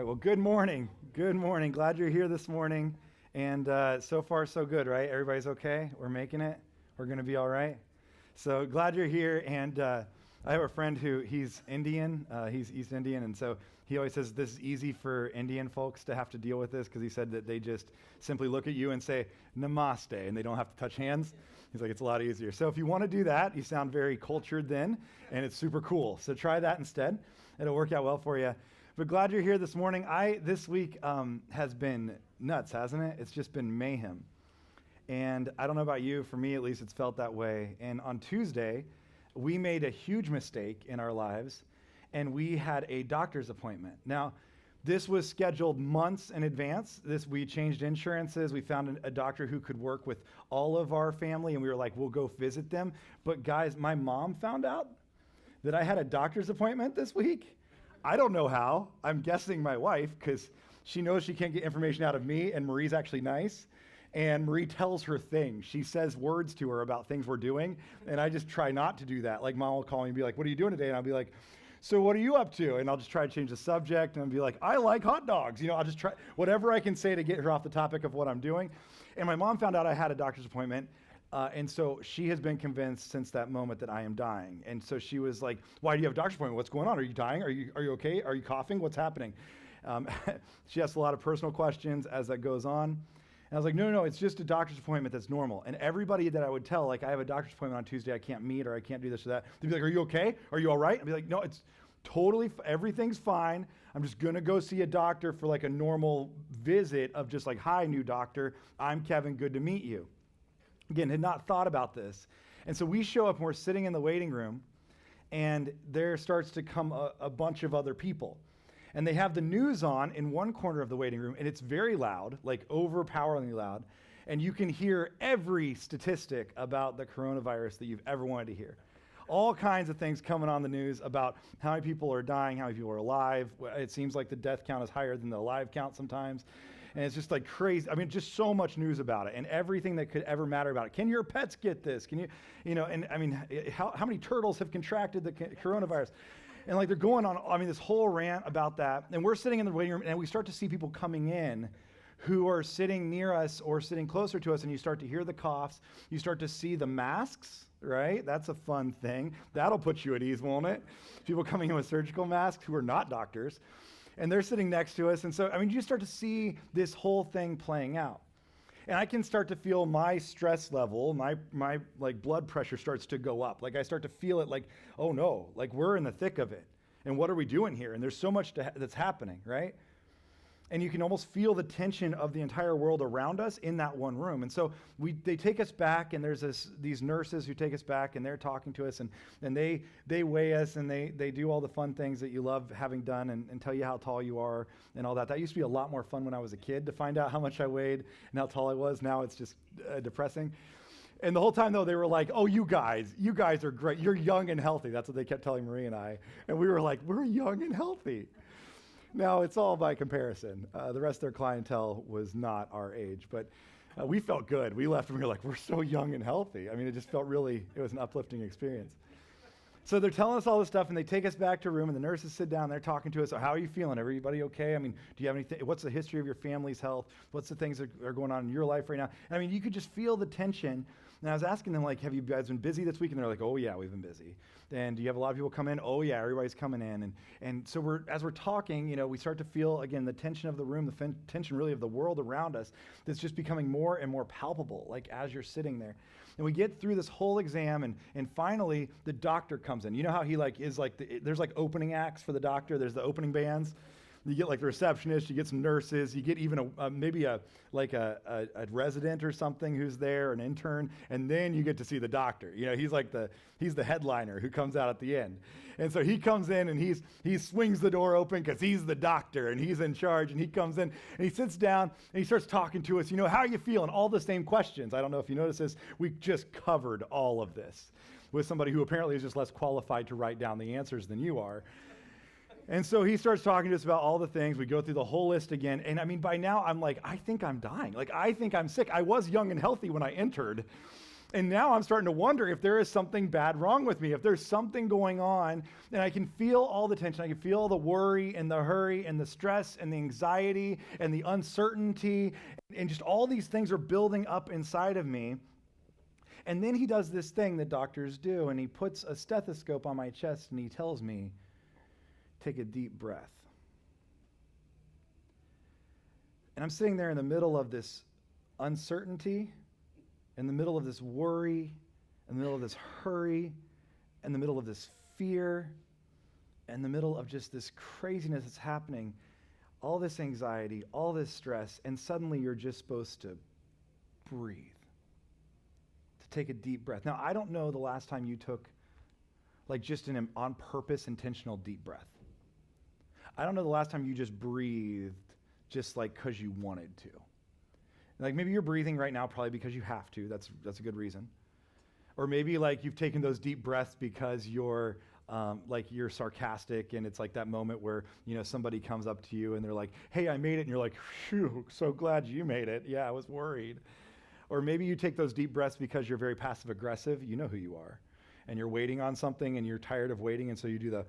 Well, good morning. Good morning. Glad you're here this morning. And so far, so good, right? Everybody's okay? We're making it. We're going to be all right. So glad you're here. And I have a friend he's Indian. He's East Indian. And so he always says this is easy for Indian folks to have to deal with this because he said that they just simply look at you and say, namaste, and they don't have to touch hands. He's like, it's a lot easier. So if you want to do that, you sound very cultured then, and it's super cool. So try that instead. It'll work out well for you. But glad you're here this morning. This week has been nuts, hasn't it? It's just been mayhem. And I don't know about you, for me at least, it's felt that way. And on Tuesday, we made a huge mistake in our lives, and we had a doctor's appointment. Now, this was scheduled months in advance. We changed insurances. We found a doctor who could work with all of our family, and we were like, we'll go visit them. But guys, my mom found out that I had a doctor's appointment this week. I don't know how. I'm guessing my wife, because she knows she can't get information out of me, and Marie's actually nice. And Marie tells her things. She says words to her about things we're doing, and I just try not to do that. Like, Mom will call me and be like, what are you doing today? And I'll be like, so what are you up to? And I'll just try to change the subject, and I'll be like, I like hot dogs. I'll just try whatever I can say to get her off the topic of what I'm doing. And my mom found out I had a doctor's appointment. And so she has been convinced since that moment that I am dying. And so she was like, why do you have a doctor's appointment? What's going on? Are you dying? Are you okay? Are you coughing? What's happening? She asks a lot of personal questions as that goes on. And I was like, no, it's just a doctor's appointment that's normal. And everybody that I would tell, like, I have a doctor's appointment on Tuesday, I can't meet, or I can't do this or that, they'd be like, are you okay? Are you all right? I'd be like, no, it's totally, everything's fine. I'm just gonna go see a doctor for like a normal visit of just like, hi, new doctor, I'm Kevin, good to meet you. Again, had not thought about this. And so we show up and we're sitting in the waiting room, and there starts to come a bunch of other people. And they have the news on in one corner of the waiting room, and it's very loud, like overpoweringly loud. And you can hear every statistic about the coronavirus that you've ever wanted to hear. All kinds of things coming on the news about how many people are dying, how many people are alive. It seems like the death count is higher than the alive count sometimes. And it's just like crazy. I mean, just so much news about it and everything that could ever matter about it. Can your pets get this? Can and I mean, how many turtles have contracted the coronavirus? And like they're going on, this whole rant about that. And we're sitting in the waiting room, and we start to see people coming in who are sitting near us or sitting closer to us, and you start to hear the coughs. You start to see the masks, right? That's a fun thing. That'll put you at ease, won't it? People coming in with surgical masks who are not doctors, and they're sitting next to us. And so, you start to see this whole thing playing out. And I can start to feel my stress level, my like blood pressure starts to go up. Like I start to feel it like, oh no, like we're in the thick of it. And what are we doing here? And there's so much that's happening, right? And you can almost feel the tension of the entire world around us in that one room. And so they take us back, and there's these nurses who take us back, and they're talking to us, and they weigh us, and they do all the fun things that you love having done, and tell you how tall you are and all that. That used to be a lot more fun when I was a kid, to find out how much I weighed and how tall I was. Now it's just depressing. And the whole time, though, they were like, oh, you guys are great. You're young and healthy. That's what they kept telling Marie and I. And we were like, we're young and healthy. Now, it's all by comparison. The rest of their clientele was not our age, but we felt good. We left and we were like, we're so young and healthy. It just felt it was an uplifting experience. So they're telling us all this stuff, and they take us back to a room, and the nurses sit down, they're talking to us. So how are you feeling? Everybody okay? Do you have anything? What's the history of your family's health? What's the things that are going on in your life right now? And you could just feel the tension. And I was asking them, like, have you guys been busy this week? And they're like, oh yeah, we've been busy. And do you have a lot of people come in? Oh yeah, everybody's coming in. And so as we're talking, we start to feel, again, the tension of the room, the tension really of the world around us that's just becoming more and more palpable, like as you're sitting there. And we get through this whole exam, and finally the doctor comes in. You know how he there's like opening acts for the doctor. There's the opening bands. You get like the receptionist, you get some nurses, you get even maybe a resident or something who's there, an intern, and then you get to see the doctor. He's the headliner who comes out at the end. And so he comes in, and he swings the door open because he's the doctor and he's in charge, and he comes in and he sits down and he starts talking to us. How are you feeling? All the same questions. I don't know if you noticed this. We just covered all of this with somebody who apparently is just less qualified to write down the answers than you are. And so he starts talking to us about all the things. We go through the whole list again. And by now I'm like, I think I'm dying. Like, I think I'm sick. I was young and healthy when I entered. And now I'm starting to wonder if there is something bad wrong with me, if there's something going on, and I can feel all the tension. I can feel all the worry and the hurry and the stress and the anxiety and the uncertainty, and just all these things are building up inside of me. And then he does this thing that doctors do, and he puts a stethoscope on my chest and he tells me, take a deep breath. And I'm sitting there in the middle of this uncertainty, in the middle of this worry, in the middle of this hurry, in the middle of this fear, in the middle of just this craziness that's happening, all this anxiety, all this stress, and suddenly you're just supposed to breathe, to take a deep breath. Now, I don't know the last time you took like just an on purpose intentional deep breath. I don't know the last time you just breathed just like because you wanted to. Like maybe you're breathing right now probably because you have to. That's a good reason. Or maybe like you've taken those deep breaths because you're you're sarcastic, and it's like that moment where, you know, somebody comes up to you and they're like, hey, I made it. And you're like, phew, so glad you made it. Yeah, I was worried. Or maybe you take those deep breaths because you're very passive aggressive. You know who you are. And you're waiting on something and you're tired of waiting. And so you do the,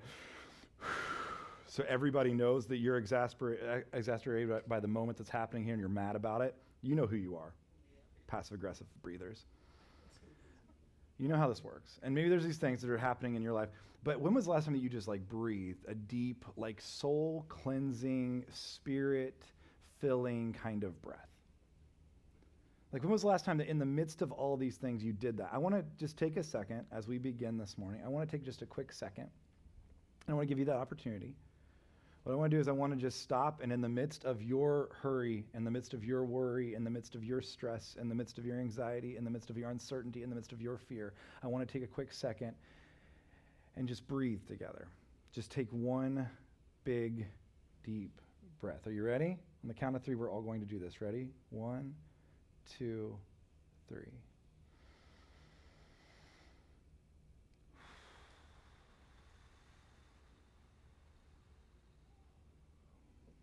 so everybody knows that you're exasperated by the moment that's happening here and you're mad about it. You know who you are. Passive aggressive breathers. You know how this works. And maybe there's these things that are happening in your life. But when was the last time that you just like breathed a deep, like soul cleansing, spirit filling kind of breath? Like when was the last time that in the midst of all these things you did that? I want to just take a second as we begin this morning. I want to take just a quick second. And I want to give you that opportunity. What I want to do is I want to just stop, and in the midst of your hurry, in the midst of your worry, in the midst of your stress, in the midst of your anxiety, in the midst of your uncertainty, in the midst of your fear, I want to take a quick second and just breathe together. Just take one big, deep breath. Are you ready? On the count of three, we're all going to do this. Ready? 1, 2, 3.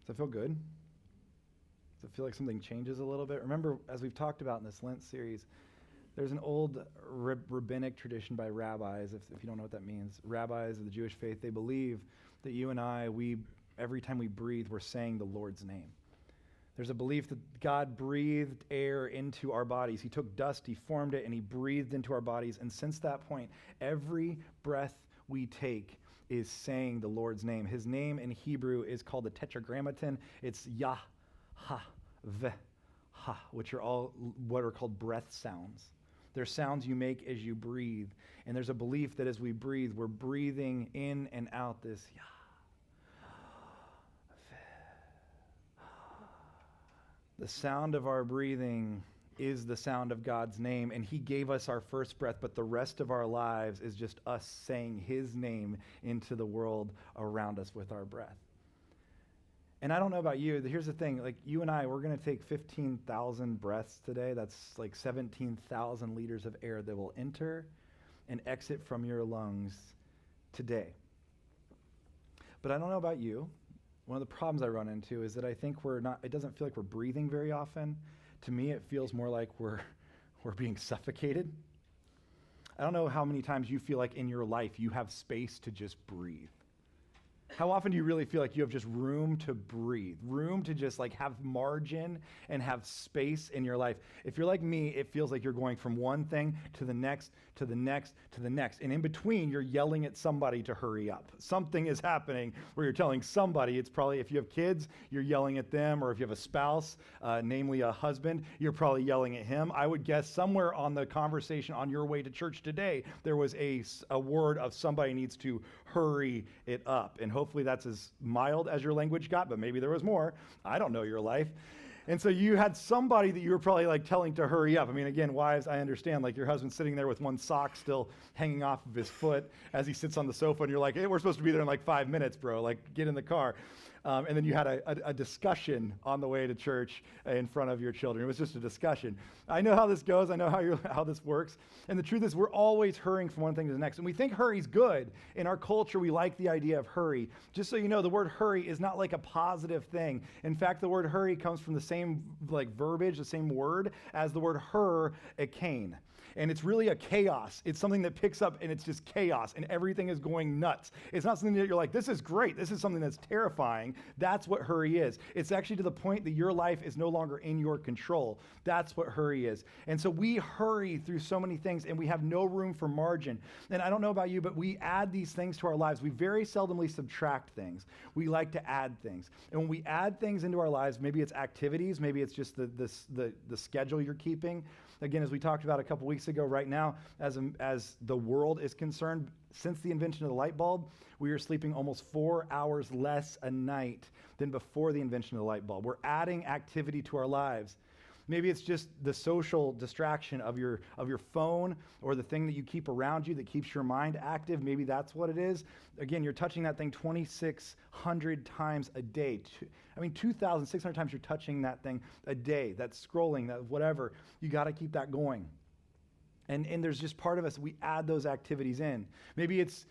Does that feel good? Does it feel like something changes a little bit? Remember, as we've talked about in this Lent series, there's an old rabbinic tradition by rabbis, if you don't know what that means. Rabbis of the Jewish faith, they believe that you and I, every time we breathe, we're saying the Lord's name. There's a belief that God breathed air into our bodies. He took dust, he formed it, and he breathed into our bodies. And since that point, every breath we take is saying the Lord's name. His name in Hebrew is called the Tetragrammaton. It's Yah, Ha, Ve, Ha, which are all what are called breath sounds. They're sounds you make as you breathe. And there's a belief that as we breathe, we're breathing in and out this Yah, Ve, Ha. The sound of our breathing is the sound of God's name, and he gave us our first breath, but the rest of our lives is just us saying his name into the world around us with our breath. And I don't know about you, here's the thing, like you and I, we're going to take 15,000 breaths today. That's like 17,000 liters of air that will enter and exit from your lungs today. But I don't know about you. One of the problems I run into is that I think it doesn't feel like we're breathing very often. To me, it feels more like we're being suffocated. I don't know how many times you feel like in your life you have space to just breathe. How often do you really feel like you have just room to breathe, room to just like have margin and have space in your life? If you're like me, it feels like you're going from one thing to the next, to the next, to the next. And in between, you're yelling at somebody to hurry up. Something is happening where you're telling somebody, it's probably if you have kids, you're yelling at them, or if you have a spouse, namely a husband, you're probably yelling at him. I would guess somewhere on the conversation on your way to church today, there was a word of somebody needs to hurry it up. And hopefully that's as mild as your language got, but maybe there was more. I don't know your life. And so you had somebody that you were probably like telling to hurry up. I mean, again, wives, I understand, like your husband's sitting there with one sock still hanging off of his foot as he sits on the sofa, and you're like, hey, we're supposed to be there in like 5 minutes, bro. Like, get in the car. And then you had a discussion on the way to church in front of your children. It was just a discussion. I know how this goes. I know how this works. And the truth is we're always hurrying from one thing to the next. And we think hurry's good. In our culture, we like the idea of hurry. Just so you know, the word hurry is not like a positive thing. In fact, the word hurry comes from the same like verbiage, the same word as the word hurricane. And it's really a chaos. It's something that picks up and it's just chaos and everything is going nuts. It's not something that you're like, this is great. This is something that's terrifying. That's what hurry is. It's actually to the point that your life is no longer in your control. That's what hurry is. And so we hurry through so many things and we have no room for margin. And I don't know about you, but we add these things to our lives. We very seldomly subtract things. We like to add things. And when we add things into our lives, maybe it's activities, maybe it's just the schedule you're keeping. Again, as we talked about a couple weeks ago, right now, as the world is concerned, since the invention of the light bulb, we are sleeping almost 4 hours less a night than before the invention of the light bulb. We're adding activity to our lives. Maybe it's just the social distraction of your phone or the thing that you keep around you that keeps your mind active. Maybe that's what it is. Again, you're touching that thing 2,600 times a day. 2,600 times you're touching that thing a day. That's scrolling, that whatever. You got to keep that going. And there's just part of us, we add those activities in. Maybe it's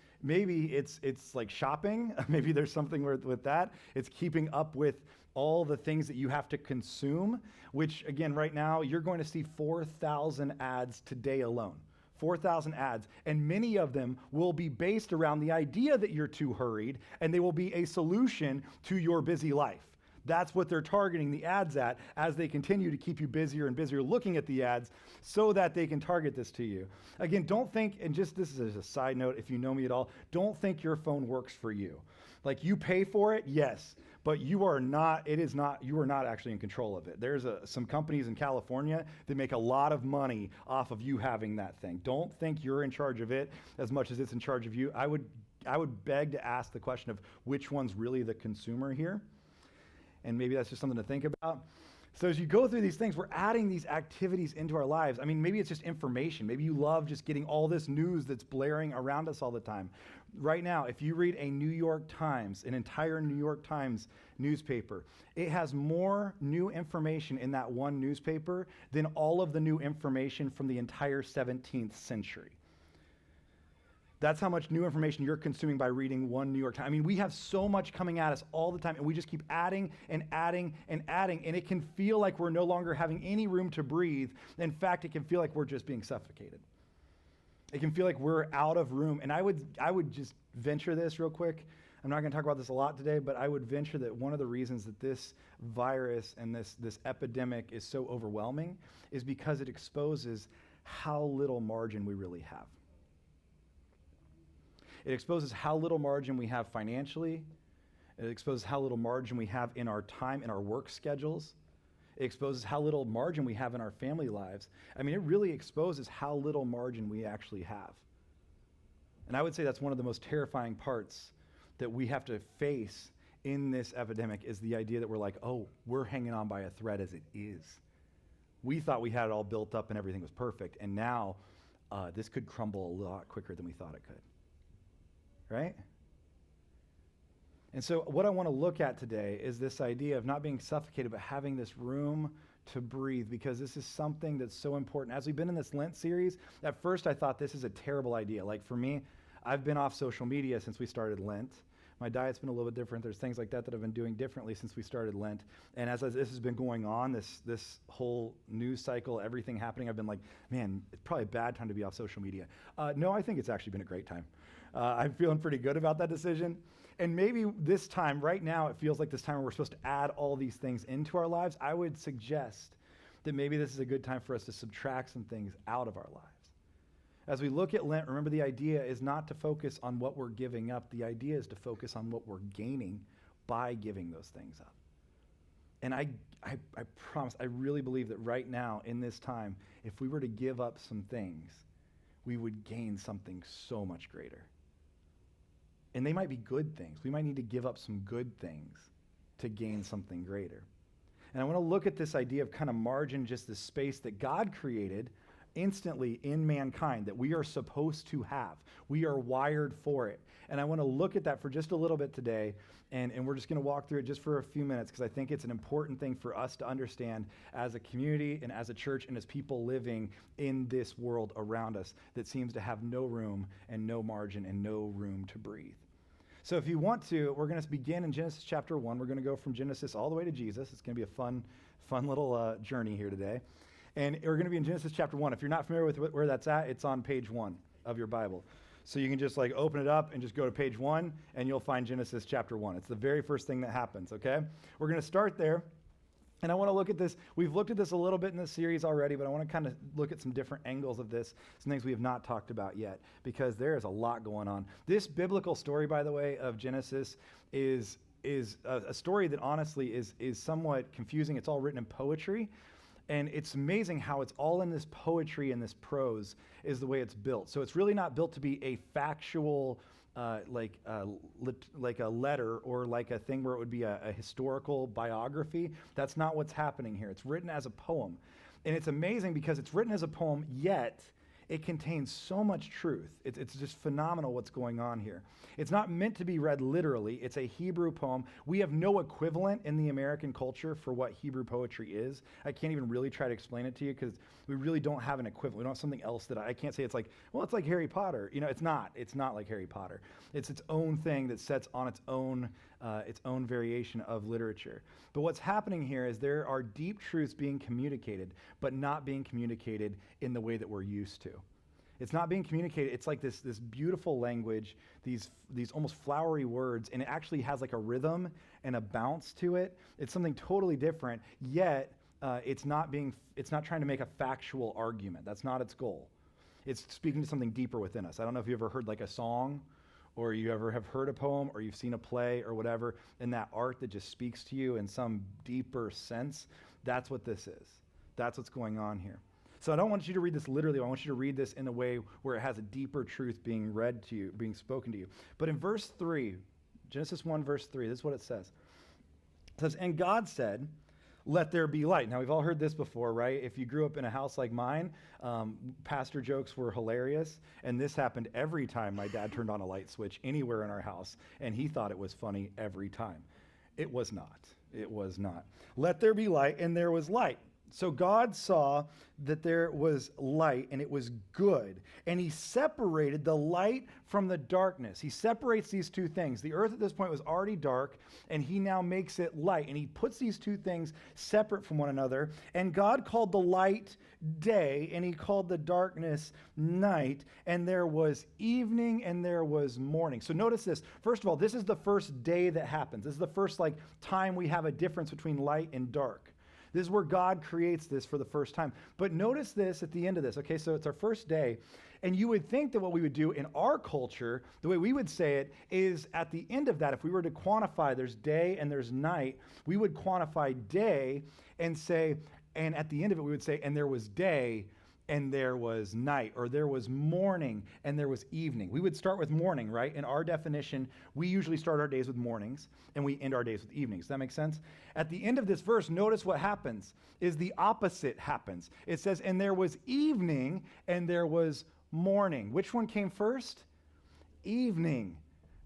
like shopping. Maybe there's something with that. It's keeping up with all the things that you have to consume, which again, right now, you're going to see 4,000 ads today alone. 4,000 ads, and many of them will be based around the idea that you're too hurried, and they will be a solution to your busy life. That's what they're targeting the ads at as they continue to keep you busier and busier looking at the ads so that they can target this to you. Not don't think, and just this is a side note, if you know me at all, don't think your phone works for you. Like you pay for it, yes, but you are not actually in control of it. There's some companies in California that make a lot of money off of you having that thing. Don't think you're in charge of it as much as it's in charge of you. I would beg to ask the question of which one's really the consumer here. And maybe that's just something to think about. So as you go through these things, we're adding these activities into our lives. Maybe it's just information. Maybe you love just getting all this news that's blaring around us all the time. Right now, if you read a New York Times, an entire New York Times newspaper, it has more new information in that one newspaper than all of the new information from the entire 17th century. That's how much new information you're consuming by reading one New York Times. We have so much coming at us all the time, and we just keep adding and adding and adding, and it can feel like we're no longer having any room to breathe. In fact, it can feel like we're just being suffocated. It can feel like we're out of room, and I would just venture this real quick. I'm not going to talk about this a lot today, but I would venture that one of the reasons that this virus and this epidemic is so overwhelming is because it exposes how little margin we really have. It exposes how little margin we have financially. It exposes how little margin we have in our time, in our work schedules. It exposes how little margin we have in our family lives. It really exposes how little margin we actually have. And I would say that's one of the most terrifying parts that we have to face in this epidemic is the idea that we're like, oh, we're hanging on by a thread as it is. We thought we had it all built up and everything was perfect, and now this could crumble a lot quicker than we thought it could. Right? And so what I want to look at today is this idea of not being suffocated, but having this room to breathe, because this is something that's so important. As we've been in this Lent series, at first I thought this is a terrible idea. Like for me, I've been off social media since we started Lent. My diet's been a little bit different. There's things like that I've been doing differently since we started Lent. And as this has been going on, this whole news cycle, everything happening, I've been like, man, it's probably a bad time to be off social media. No, I think it's actually been a great time. I'm feeling pretty good about that decision. And maybe this time, right now, it feels like this time where we're supposed to add all these things into our lives. I would suggest that maybe this is a good time for us to subtract some things out of our lives. As we look at Lent, remember the idea is not to focus on what we're giving up. The idea is to focus on what we're gaining by giving those things up. And I promise, I really believe that right now, in this time, if we were to give up some things, we would gain something so much greater. And they might be good things. We might need to give up some good things to gain something greater. And I want to look at this idea of kind of margin, just this space that God created instantly in mankind that we are supposed to have. We are wired for it. And I want to look at that for just a little bit today, and we're just going to walk through it just for a few minutes because I think it's an important thing for us to understand as a community and as a church and as people living in this world around us that seems to have no room and no margin and no room to breathe. So if you want to, we're going to begin in Genesis chapter 1. We're going to go from Genesis all the way to Jesus. It's going to be a fun little journey here today. And we're going to be in Genesis chapter 1. If you're not familiar with where that's at, it's on page 1 of your Bible. So you can just like open it up and just go to page 1, and you'll find Genesis chapter 1. It's the very first thing that happens, okay? We're going to start there. And I want to look at this. We've looked at this a little bit in this series already, but I want to kind of look at some different angles of this, some things we have not talked about yet, because there is a lot going on. This biblical story, by the way, of Genesis is a story that honestly is somewhat confusing. It's all written in poetry, and it's amazing how it's all in this poetry and this prose is the way it's built. So it's really not built to be a factual like a letter or like a thing where it would be a historical biography. That's not what's happening here. It's written as a poem. And it's amazing because it's written as a poem, yet it contains so much truth. It's just phenomenal what's going on here. It's not meant to be read literally. It's a Hebrew poem. We have no equivalent in the American culture for what Hebrew poetry is. I can't even really try to explain it to you because we really don't have an equivalent. We don't have something else that I can't say it's like, well, it's like Harry Potter. You know, it's not. It's not like Harry Potter. It's its own thing that sets on its own variation of literature. But what's happening here is there are deep truths being communicated, but not being communicated in the way that we're used to. It's not being communicated. It's like this beautiful language, these almost flowery words, and it actually has like a rhythm and a bounce to it. It's something totally different, yet it's not trying to make a factual argument. That's not its goal. It's speaking to something deeper within us. I don't know if you ever heard like a song, or you ever have heard a poem, or you've seen a play or whatever, and that art that just speaks to you in some deeper sense. That's what this is. That's what's going on here. So I don't want you to read this literally. I want you to read this in a way where it has a deeper truth being read to you, being spoken to you. But in verse 3, Genesis 1, verse 3, this is what it says. It says, "And God said, let there be light." Now, we've all heard this before, right? If you grew up in a house like mine, pastor jokes were hilarious. And this happened every time my dad turned on a light switch anywhere in our house. And he thought it was funny every time. It was not. It was not. Let there be light, and there was light. So God saw that there was light, and it was good. And he separated the light from the darkness. He separates these two things. The earth at this point was already dark, and he now makes it light. And he puts these two things separate from one another. And God called the light day, and he called the darkness night. And there was evening, and there was morning. So notice this. First of all, this is the first day that happens. This is the first time we have a difference between light and dark. This is where God creates this for the first time. But notice this at the end of this. Okay, so it's our first day. And you would think that what we would do in our culture, the way we would say it, is at the end of that, if we were to quantify there's day and there's night, we would quantify day and say, and at the end of it, we would say, and there was day and there was night, or there was morning and there was evening. We would start with morning, right? In our definition, we usually start our days with mornings and we end our days with evenings. Does that make sense? At the end of this verse, notice what happens is the opposite happens. It says, and there was evening and there was morning. Which one came first? Evening,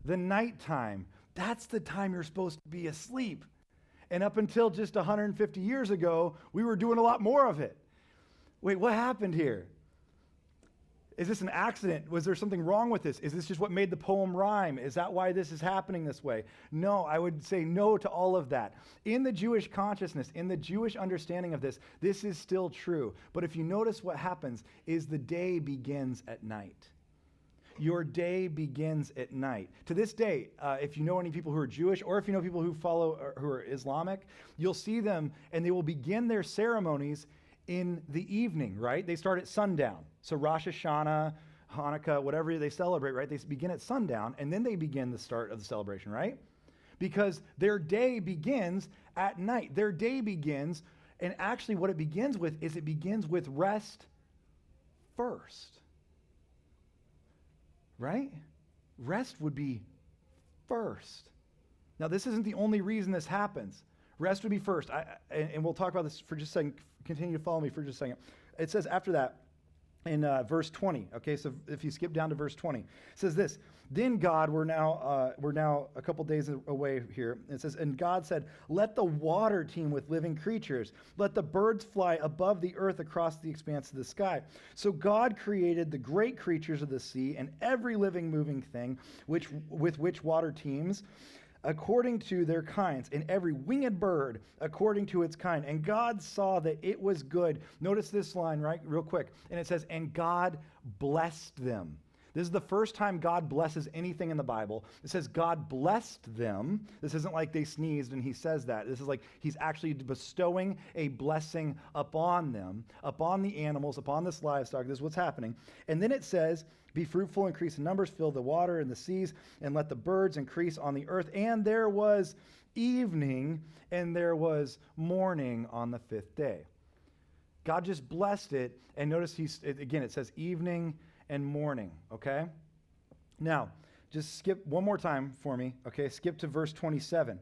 the nighttime. That's the time you're supposed to be asleep. And up until just 150 years ago, we were doing a lot more of it. Wait, what happened here? Is this an accident? Was there something wrong with this? Is this just what made the poem rhyme? Is that why this is happening this way? No, I would say no to all of that. In the Jewish consciousness, in the Jewish understanding of this, this is still true. But if you notice what happens is the day begins at night. Your day begins at night. To this day, if you know any people who are Jewish, or if you know people who follow, who are Islamic, you'll see them and they will begin their ceremonies in the evening, right? They start at sundown. So Rosh Hashanah, Hanukkah, whatever they celebrate, right? They begin at sundown, and then they begin the start of the celebration, right? Because their day begins at night. Their day begins, and actually what it begins with is it begins with rest first, right? Rest would be first. Now, this isn't the only reason this happens. Rest would be first. And we'll talk about this for just a second. Continue to follow me for just a second. It says after that in verse 20. Okay, so if you skip down to verse 20, it says this. Then God, we're now a couple days away here. It says, and God said, let the water teem with living creatures. Let the birds fly above the earth across the expanse of the sky. So God created the great creatures of the sea and every living moving thing with which water teems, according to their kinds, and every winged bird according to its kind. And God saw that it was good. Notice this line, right, real quick. And it says, and God blessed them. This is the first time God blesses anything in the Bible. It says God blessed them. This isn't like they sneezed and he says that. This is like he's actually bestowing a blessing upon them, upon the animals, upon this livestock. This is what's happening. And then it says, be fruitful, increase in numbers, fill the water and the seas, and let the birds increase on the earth. And there was evening and there was morning on the fifth day. God just blessed it. And notice again, it says evening and morning, okay? Now, just skip one more time for me, okay? Skip to verse 27.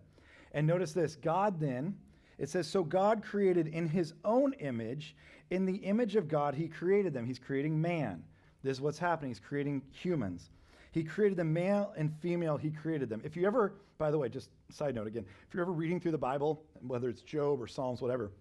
And notice this. God then, it says, so God created in his own image, in the image of God, he created them. He's creating man. This is what's happening. He's creating humans. He created them, male and female, he created them. If you ever, by the way, just side note again, if you're ever reading through the Bible, whether it's Job or Psalms, whatever,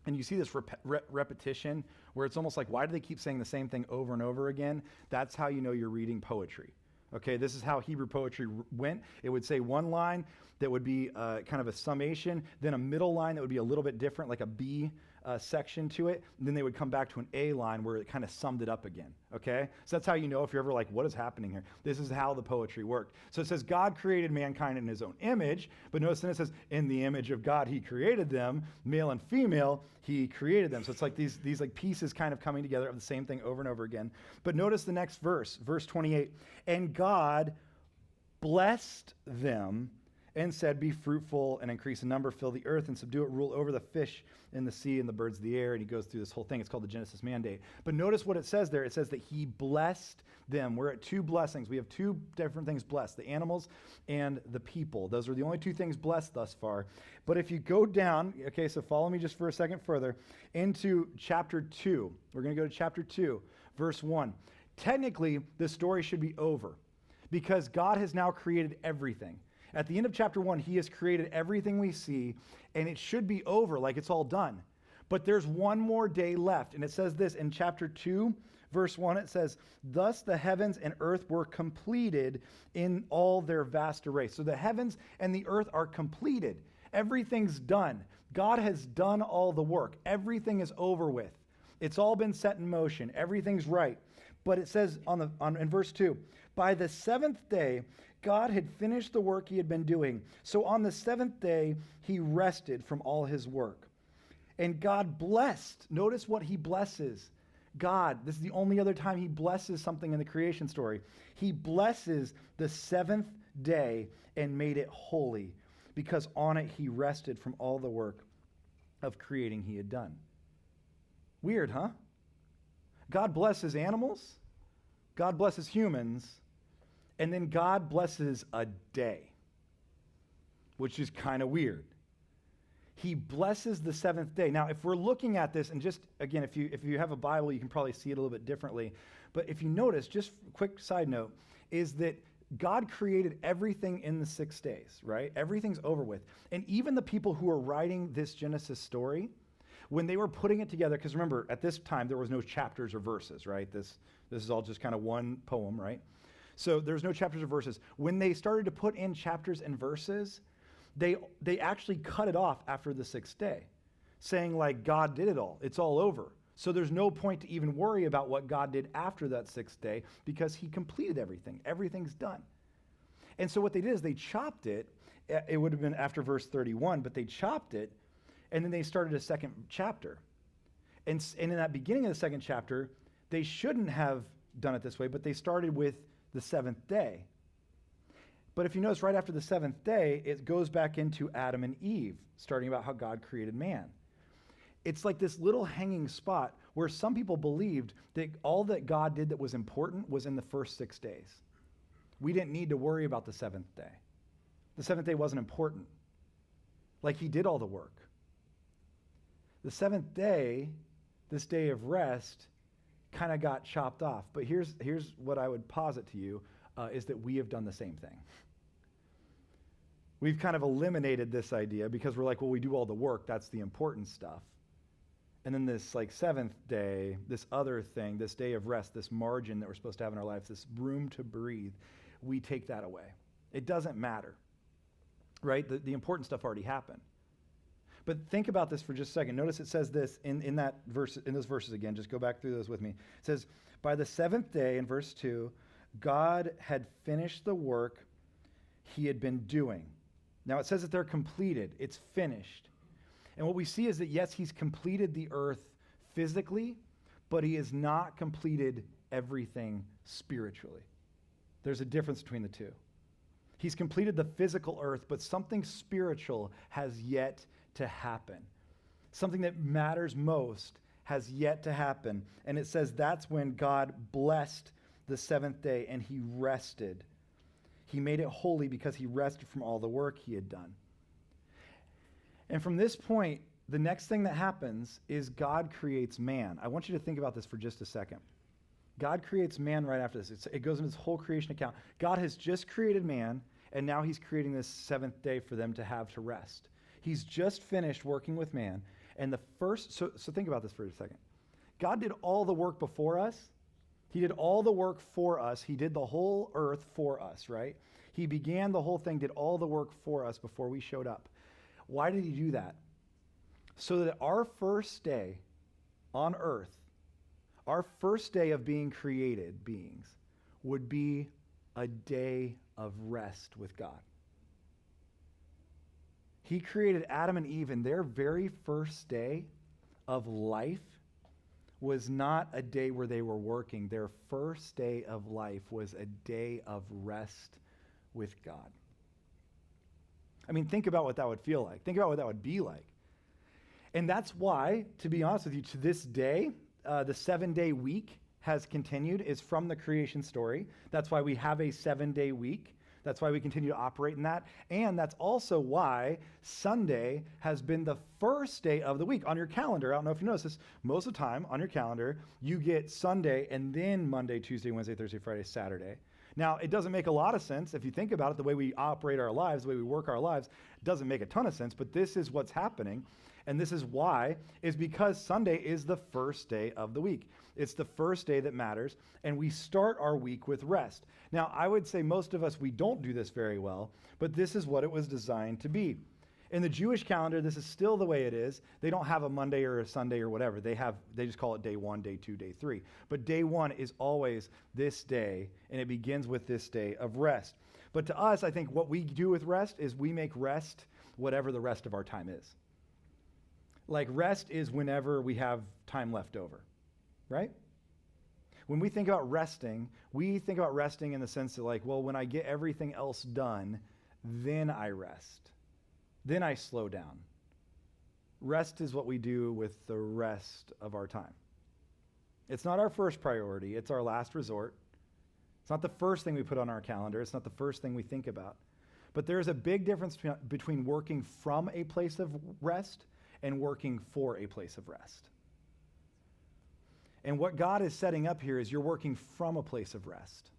and you see this repetition where it's almost like, why do they keep saying the same thing over and over again? That's how you know you're reading poetry. Okay, this is how Hebrew poetry went. It would say one line that would be kind of a summation, then a middle line that would be a little bit different, like a B section to it. And then they would come back to an A line where it kind of summed it up again. Okay, so that's how you know if you're ever like, what is happening here? This is how the poetry worked. So it says God created mankind in his own image, but notice then it says in the image of God he created them, male and female he created them. So it's like these like pieces kind of coming together of the same thing over and over again. But notice the next verse, verse 28. And God blessed them and said, be fruitful and increase in number, fill the earth and subdue it, rule over the fish in the sea and the birds of the air. And he goes through this whole thing. It's called the Genesis mandate. But notice what it says there. It says that he blessed them. We're at two blessings. We have two different things blessed, the animals and the people. Those are the only two things blessed thus far. But if you go down, okay, so follow me just for a second further, into chapter 2. We're going to go to chapter 2, verse 1. Technically, the story should be over because God has now created everything. At the end of chapter 1, he has created everything we see, and it should be over, like it's all done. But there's one more day left, and it says this in chapter 2, verse 1, it says, thus the heavens and earth were completed in all their vast array. So the heavens and the earth are completed. Everything's done. God has done all the work. Everything is over with. It's all been set in motion. Everything's right. But it says in verse 2, by the seventh day, God had finished the work he had been doing. So on the seventh day, he rested from all his work. And God blessed. Notice what he blesses. God, this is the only other time he blesses something in the creation story. He blesses the seventh day and made it holy, because on it he rested from all the work of creating he had done. Weird, huh? God blesses animals. God blesses humans. And then God blesses a day, which is kind of weird. He blesses the seventh day. Now, if we're looking at this, and just, again, if you have a Bible, you can probably see it a little bit differently. But if you notice, just quick side note, is that God created everything in the 6 days, right? Everything's over with. And even the people who are writing this Genesis story, when they were putting it together, because remember, at this time, there was no chapters or verses, right? This is all just kind of one poem, right? So there's no chapters or verses. When they started to put in chapters and verses, they actually cut it off after the 6th day, saying like God did it all. It's all over. So there's no point to even worry about what God did after that 6th day because he completed everything. Everything's done. And so what they did is they chopped it. It would have been after verse 31, but they chopped it, and then they started a second chapter. And in that beginning of the second chapter, they shouldn't have done it this way, but they started with the 7th day. But if you notice, right after the 7th day, it goes back into Adam and Eve, starting about how God created man. It's like this little hanging spot where some people believed that all that God did that was important was in the first 6 days. We didn't need to worry about the 7th day. The 7th day wasn't important. Like he did all the work. The 7th day, this day of rest, kind of got chopped off. But here's what I would posit to you, is that we have done the same thing. We've kind of eliminated this idea because we're like, well, we do all the work. That's the important stuff. And then this like 7th day, this other thing, this day of rest, this margin that we're supposed to have in our lives, this room to breathe, we take that away. It doesn't matter. right? The important stuff already happened. But think about this for just a second. Notice it says this in that verse, in those verses again. Just go back through those with me. It says, by the seventh day, in verse 2, God had finished the work he had been doing. Now it says that they're completed. It's finished. And what we see is that, yes, he's completed the earth physically, but he has not completed everything spiritually. There's a difference between the two. He's completed the physical earth, but something spiritual has yet to happen. Something that matters most has yet to happen. And it says that's when God blessed the seventh day and he rested. He made it holy because he rested from all the work he had done. And from this point, the next thing that happens is God creates man. I want you to think about this for just a second. God creates man right after this. It goes into this whole creation account. God has just created man, and now he's creating this seventh day for them to have to rest. He's just finished working with man. And the first, so think about this for a second. God did all the work before us. He did all the work for us. He did the whole earth for us, right? He began the whole thing, did all the work for us before we showed up. Why did he do that? So that our first day on earth, our first day of being created beings, would be a day of rest with God. He created Adam and Eve, and their very first day of life was not a day where they were working. Their first day of life was a day of rest with God. I mean, think about what that would feel like. Think about what that would be like. And that's why, to be honest with you, to this day, the 7-day week has continued, is from the creation story. That's why we have a 7-day week. That's why we continue to operate in that. And that's also why Sunday has been the first day of the week. On your calendar, I don't know if you notice this, most of the time on your calendar, you get Sunday and then Monday, Tuesday, Wednesday, Thursday, Friday, Saturday. Now, it doesn't make a lot of sense if you think about it, the way we operate our lives, the way we work our lives, it doesn't make a ton of sense, but this is what's happening. And this is why, is because Sunday is the first day of the week. It's the first day that matters, and we start our week with rest. Now, I would say most of us, we don't do this very well, but this is what it was designed to be. In the Jewish calendar, this is still the way it is. They don't have a Monday or a Sunday or whatever. They just call it day 1, day 2, day 3. But day 1 is always this day, and it begins with this day of rest. But to us, I think what we do with rest is we make rest whatever the rest of our time is. Like rest is whenever we have time left over, right? When we think about resting, we think about resting in the sense that like, well, when I get everything else done, then I rest. Then I slow down. Rest is what we do with the rest of our time. It's not our first priority. It's our last resort. It's not the first thing we put on our calendar. It's not the first thing we think about. But there's a big difference between working from a place of rest and working for a place of rest. And what God is setting up here is you're working from a place of rest.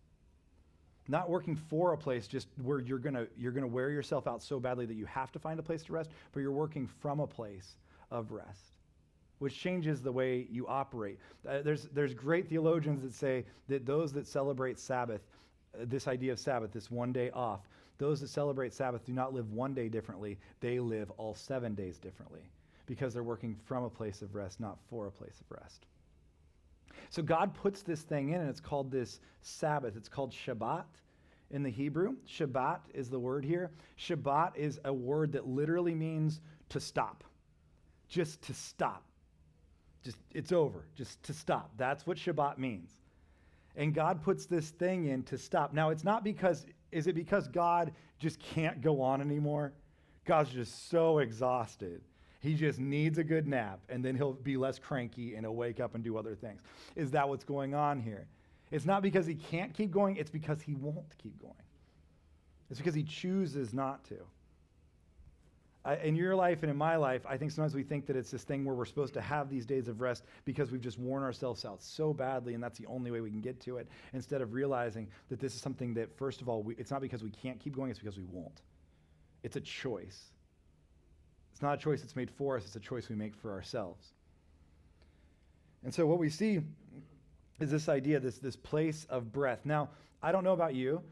Not working for a place just where you're gonna wear yourself out so badly that you have to find a place to rest, but you're working from a place of rest, which changes the way you operate. There's great theologians that say that those that celebrate Sabbath, this idea of Sabbath, this one day off, those that celebrate Sabbath do not live one day differently, they live all 7 days differently because they're working from a place of rest, not for a place of rest. So God puts this thing in, and it's called this Sabbath. It's called Shabbat in the Hebrew. Shabbat is the word here. Shabbat is a word that literally means to stop. Just to stop. Just, it's over. Just to stop. That's what Shabbat means. And God puts this thing in to stop. Now, it's not because, is it because God just can't go on anymore? God's just so exhausted. He just needs a good nap, and then he'll be less cranky and he'll wake up and do other things. Is that what's going on here? It's not because he can't keep going, it's because he won't keep going. It's because he chooses not to. In your life and in my life, I think sometimes we think that it's this thing where we're supposed to have these days of rest because we've just worn ourselves out so badly, and that's the only way we can get to it, instead of realizing that this is something that, first of all, it's not because we can't keep going, it's because we won't. It's a choice. It's not a choice that's made for us, it's a choice we make for ourselves. And so what we see is this idea, this place of breath. Now, I don't know about you,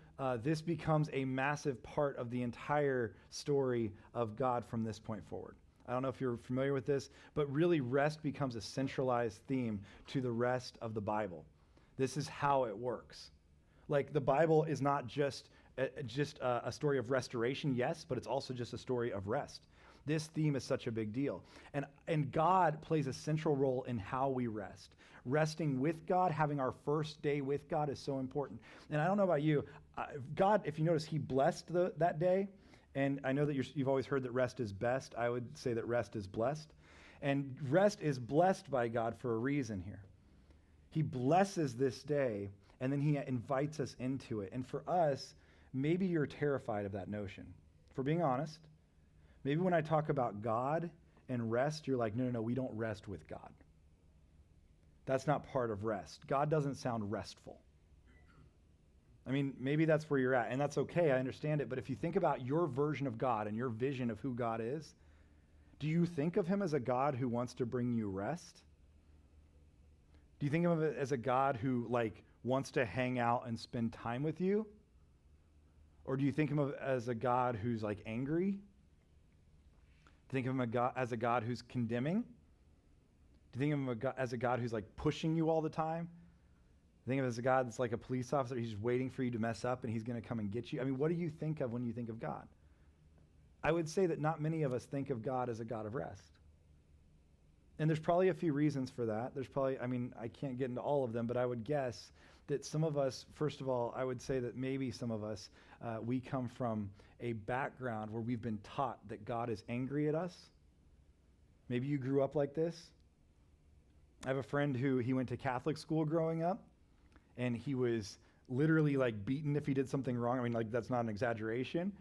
this becomes a massive part of the entire story of God from this point forward. I don't know if you're familiar with this, but really rest becomes a centralized theme to the rest of the Bible. This is how it works. Like the Bible is not just a story of restoration, yes, but it's also just a story of rest. This theme is such a big deal. And God plays a central role in how we rest. Resting with God, having our first day with God is so important. And I don't know about you, God, if you notice, he blessed that day. And I know that you've always heard that rest is best. I would say that rest is blessed. And rest is blessed by God for a reason here. He blesses this day, and then he invites us into it. And for us, maybe you're terrified of that notion. For being honest, maybe when I talk about God and rest, you're like, no, we don't rest with God. That's not part of rest. God doesn't sound restful. I mean, maybe that's where you're at, and that's okay, I understand it, but if you think about your version of God and your vision of who God is, do you think of him as a God who wants to bring you rest? Do you think of him as a God who, wants to hang out and spend time with you? Or do you think of him as a God who's, angry? Think of him as a God who's condemning? Do you think of him as a God who's, pushing you all the time? Think of him as a God that's like a police officer. He's just waiting for you to mess up, and he's going to come and get you. I mean, what do you think of when you think of God? I would say that not many of us think of God as a God of rest. And there's probably a few reasons for that. I can't get into all of them, but I would guess that some of us, first of all, I would say that maybe some of us, we come from a background where we've been taught that God is angry at us. Maybe you grew up like this. I have a friend he went to Catholic school growing up, and he was literally beaten if he did something wrong. I mean, that's not an exaggeration.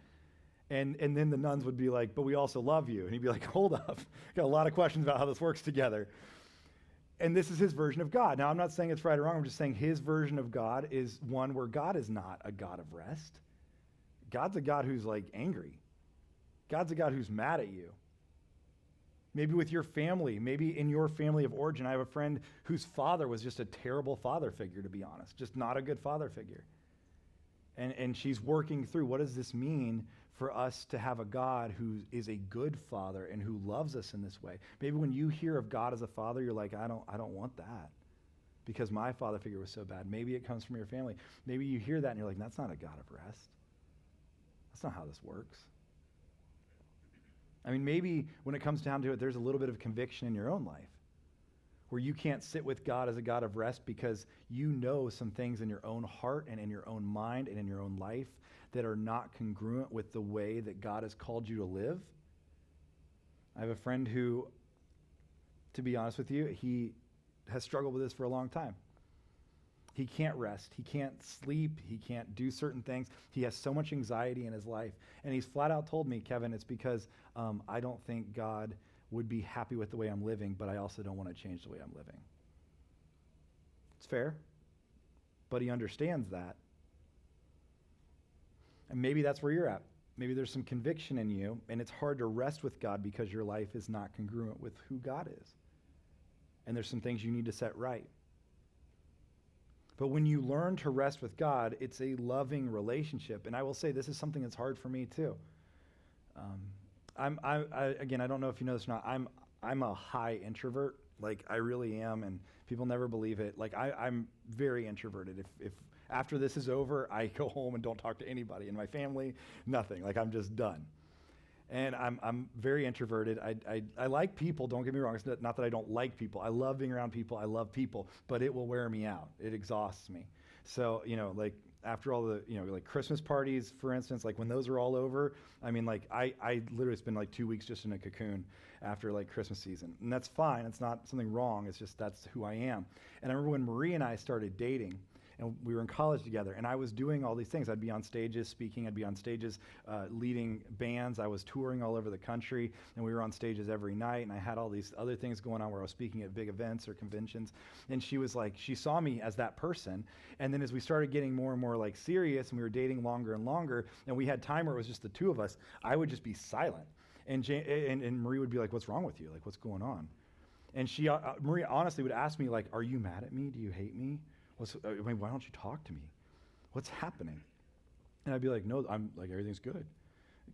And then the nuns would be like, but we also love you. And he'd be like, hold up. Got a lot of questions about how this works together. And this is his version of God. Now, I'm not saying it's right or wrong. I'm just saying his version of God is one where God is not a God of rest. God's a God who's angry. God's a God who's mad at you. Maybe with your family, maybe in your family of origin. I have a friend whose father was just a terrible father figure, to be honest, just not a good father figure. And she's working through, what does this mean for us to have a God who is a good father and who loves us in this way? Maybe when you hear of God as a father, you're like, I don't want that because my father figure was so bad. Maybe it comes from your family. Maybe you hear that and you're like, that's not a God of rest. That's not how this works. I mean, maybe when it comes down to it, there's a little bit of conviction in your own life where you can't sit with God as a God of rest because you know some things in your own heart and in your own mind and in your own life that are not congruent with the way that God has called you to live. I have a friend who, to be honest with you, he has struggled with this for a long time. He can't rest. He can't sleep. He can't do certain things. He has so much anxiety in his life. And he's flat out told me, Kevin, it's because I don't think God would be happy with the way I'm living, but I also don't want to change the way I'm living. It's fair, but he understands that. And maybe that's where you're at. Maybe there's some conviction in you, and it's hard to rest with God because your life is not congruent with who God is. And there's some things you need to set right. But when you learn to rest with God, it's a loving relationship. And I will say this is something that's hard for me too. Again, I don't know if you know this or not. I'm a high introvert. I really am, and people never believe it. I'm very introverted. If after this is over, I go home and don't talk to anybody in my family, nothing. I'm just done. And I'm very introverted. I like people, don't get me wrong. It's not that I don't like people. I love being around people. I love people, but it will wear me out. It exhausts me. So, after all the, Christmas parties, for instance, when those are all over, I literally spend 2 weeks just in a cocoon after Christmas season. And that's fine. It's not something wrong. It's just that's who I am. And I remember when Marie and I started dating, and we were in college together, and I was doing all these things. I'd be on stages speaking. I'd be on stages leading bands. I was touring all over the country, and we were on stages every night, and I had all these other things going on where I was speaking at big events or conventions. And she was she saw me as that person. And then as we started getting more and more serious, and we were dating longer and longer, and we had time where it was just the two of us, I would just be silent. And Marie would be like, what's wrong with you? What's going on? And Marie honestly would ask me, are you mad at me? Do you hate me? Why don't you talk to me? what's happening? And I'd be like, no, I'm like, everything's good.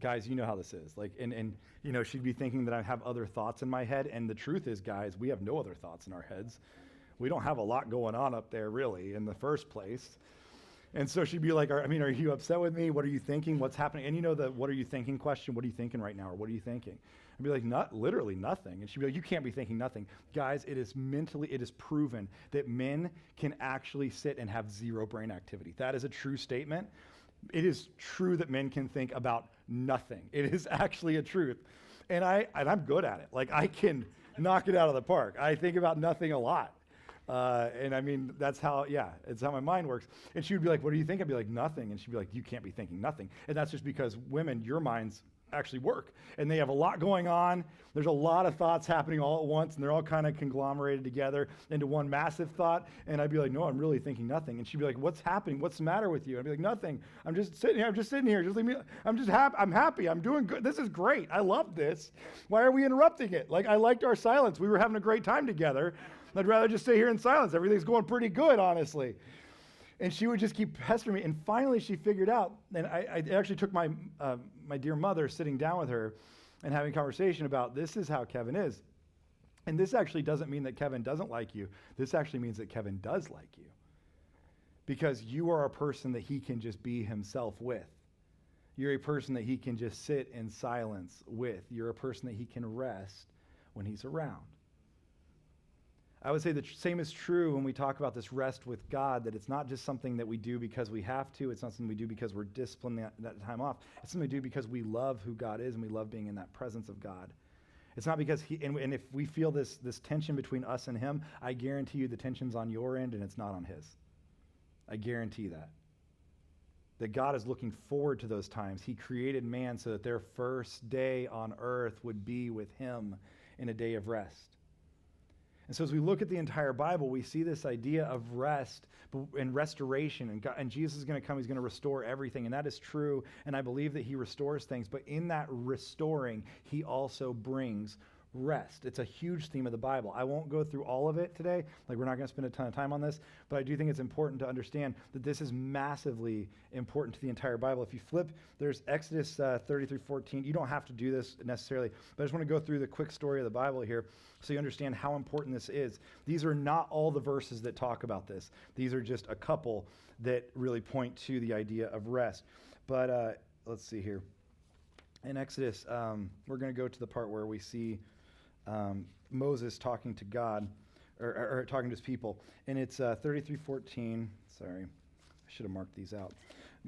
Guys, you know how this is. Like, and she'd be thinking that I have other thoughts in my head. And the truth is, guys, we have no other thoughts in our heads. We don't have a lot going on up there, really, in the first place. And so she'd be like, are you upset with me? What are you thinking? What's happening? And the what are you thinking question, what are you thinking right now? Or what are you thinking? I'd be like, literally nothing. And she'd be like, you can't be thinking nothing. Guys, it is proven that men can actually sit and have zero brain activity. That is a true statement. It is true that men can think about nothing. It is actually a truth. And I'm good at it. Like, I can knock it out of the park. I think about nothing a lot. That's how, it's how my mind works. And she would be like, what do you think? I'd be like, nothing. And she'd be like, you can't be thinking nothing. And that's just because women, your minds actually work. And they have a lot going on. There's a lot of thoughts happening all at once, and they're all kind of conglomerated together into one massive thought. And I'd be like, no, I'm really thinking nothing. And she'd be like, what's happening? What's the matter with you? I'd be like, nothing. I'm just sitting here. Just leave me. I'm just happy. I'm happy. I'm doing good. This is great. I love this. Why are we interrupting it? Like, I liked our silence. We were having a great time together. I'd rather just stay here in silence. Everything's going pretty good, honestly. And she would just keep pestering me. And finally, she figured out, and I actually took my dear mother sitting down with her and having a conversation about, this is how Kevin is. And this actually doesn't mean that Kevin doesn't like you. This actually means that Kevin does like you. Because you are a person that he can just be himself with. You're a person that he can just sit in silence with. You're a person that he can rest when he's around. I would say the same is true when we talk about this rest with God, that it's not just something that we do because we have to. It's not something we do because we're disciplined that time off. It's something we do because we love who God is and we love being in that presence of God. It's not because and if we feel this tension between us and him, I guarantee you the tension's on your end and it's not on his. I guarantee that. That God is looking forward to those times. He created man so that their first day on earth would be with him in a day of rest. And so as we look at the entire Bible, we see this idea of rest and restoration. And Jesus is going to come. He's going to restore everything. And that is true. And I believe that he restores things. But in that restoring, he also brings rest. It's a huge theme of the Bible. I won't go through all of it today. Like, we're not going to spend a ton of time on this. But I do think it's important to understand that this is massively important to the entire Bible. If you flip, there's Exodus 30-14. You don't have to do this necessarily. But I just want to go through the quick story of the Bible here so you understand how important this is. These are not all the verses that talk about this. These are just a couple that really point to the idea of rest. But let's see here. In Exodus, we're going to go to the part where we see Moses talking to God, or talking to his people. And it's 33:14. Sorry, I should have marked these out.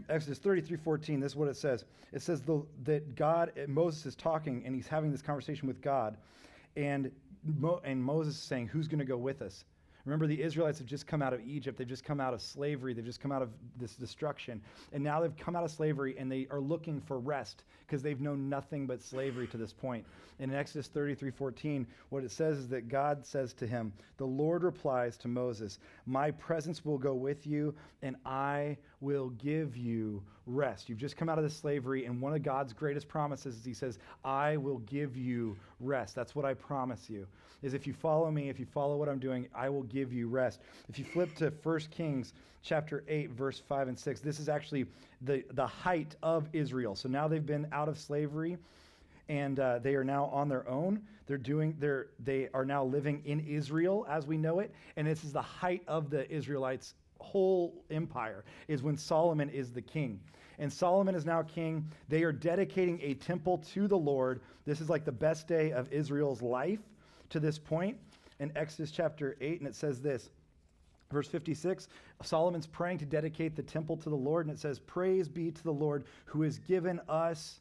Exodus 33:14, this is what it says. It says that Moses is talking, and he's having this conversation with God. And Moses is saying, who's going to go with us? Remember, the Israelites have just come out of Egypt. They've just come out of slavery. They've just come out of this destruction. And now they've come out of slavery, and they are looking for rest because they've known nothing but slavery to this point. And in Exodus 33:14, what it says is that God says to him, the Lord replies to Moses, my presence will go with you, and I will give you rest. You've just come out of this slavery, and one of God's greatest promises is he says, I will give you rest. That's what I promise you, is if you follow me, if you follow what I'm doing, I will give you rest. If you flip to 1 Kings chapter 8, verse 5 and 6, this is actually the height of Israel. So now they've been out of slavery, and they are now on their own. They are now living in Israel as we know it, and this is the height of the Israelites' whole empire, is when Solomon is the king. And Solomon is now king. They are dedicating a temple to the Lord. This is like the best day of Israel's life to this point in Exodus chapter 8, and it says this, verse 56, Solomon's praying to dedicate the temple to the Lord, and it says, praise be to the Lord who has given us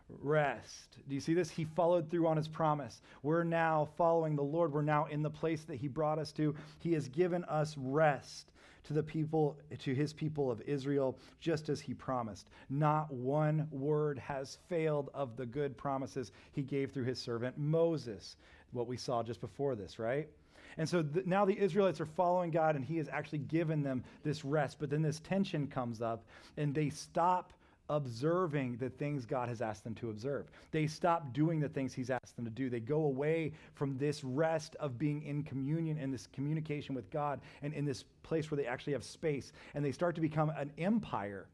rest. Do you see this? He followed through on his promise. We're now following the Lord. We're now in the place that he brought us to. He has given us rest to his people of Israel, just as he promised. Not one word has failed of the good promises he gave through his servant Moses, what we saw just before this, right? And so now the Israelites are following God, and he has actually given them this rest. But then this tension comes up, and they stop observing the things God has asked them to observe. They stop doing the things he's asked them to do. They go away from this rest of being in communion and this communication with God and in this place where they actually have space, and they start to become an empire.